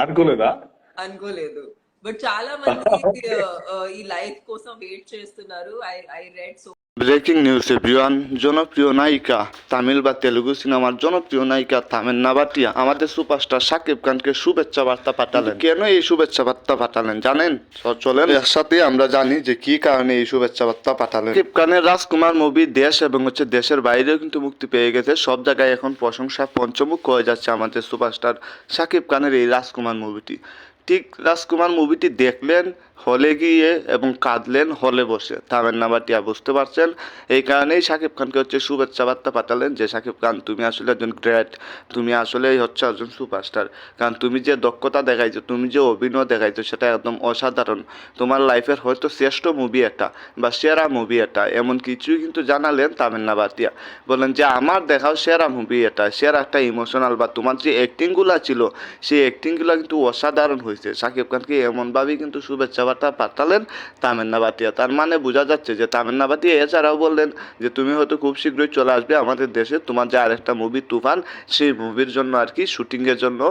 అనుకోలేదా? అనుకోలేదు. బట్ చాలా మంది ఈ లైఫ్ కోసం వెయిట్ చేస్తున్నారు. I read so breaking news everyone, জনপ্রিয় নায়িকা তামিল বা তেলুগু সিনেমার জনপ্রিয় নায়িকা তামান্না ভাটিয়া আমাদের সুপারস্টার শাকিব খানকে শুভেচ্ছা বার্তা পাঠালেন। কেন এই শুভেচ্ছা বার্তা পাঠালেন জানেন? চলেন এর সাথে আমরা জানি যে কি কারণে এই শুভেচ্ছা বার্তা পাঠালেন। শাকিব খানের রাজকুমার মুভি দেশ এবং দেশের বাইরেও কিন্তু মুক্তি পেয়ে গেছে। সব জায়গায় এখন প্রশংসা পঞ্চমুখ হয়ে যাচ্ছে আমাদের সুপারস্টার শাকিব খানের এই রাজকুমার মুভিটি। ঠিক রাজকুমার মুভিটি দেখলেন হলে গিয়ে এবং কাঁদলেন হলে বসে। তামান্না ভাটিয়া বুঝতে পারছেন, এই কারণেই শাকিব খানকে শুভেচ্ছা বার্তা পাঠালেন যে শাকিব খান তুমি আসলে একজন গ্রেট, তুমি আসলেই একজন সুপারস্টার। কারণ তুমি যে দক্ষতা দেখাইছো, তুমি যে অভিনয় দেখাইছো সেটা একদম অসাধারণ। তোমার লাইফের হয়তো শ্রেষ্ঠ মুভি এটা বা সেরা মুভি এটা, এমন কিছুই কিন্তু জানালেন তামান্না ভাটিয়া। বলেন যে আমার দেখাও সেরা মুভি এটা, সেরা একটা ইমোশনাল বা তোমার যে অ্যাক্টিংগুলো ছিল সেই অ্যাক্টিংগুলো কিন্তু অসাধারণ হয়েছে। শাকিব খানকে এমনভাবেই কিন্তু শুভেচ্ছা বার্তা পাঠালেন তামান্না ভাটিয়া। তার মানে বোঝা যাচ্ছে যে তামান্না ভাটিয়া এছাড়াও বললেন যে তুমি হয়তো খুব শীঘ্রই চলে আসবে আমাদের দেশে, তোমার যে আরেকটা মুভি তুফান সেই মুভির জন্য আর কি শুটিংয়ের জন্য।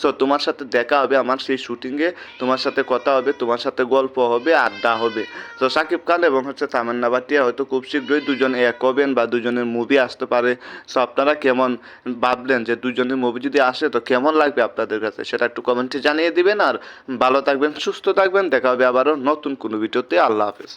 সো তোমার সাথে দেখা হবে আমার সেই শুটিংয়ে, তোমার সাথে কথা হবে, তোমার সাথে গল্প হবে, আড্ডা হবে। তো শাকিব খান এবং তামান্না ভাটিয়া হয়তো খুব শীঘ্রই দুজন এক হবেন বা দুজনের মুভি আসতে পারে। সো আপনারা কেমন ভাবলেন যে দুজনের মুভি যদি আসে তো কেমন লাগবে আপনাদের কাছে, সেটা একটু কমেন্টে জানিয়ে দিবেন। আর ভালো থাকবেন, সুস্থ থাকবেন, দেখা হবে আবারও নতুন কোনো ভিডিওতে। আল্লাহ হাফেজ।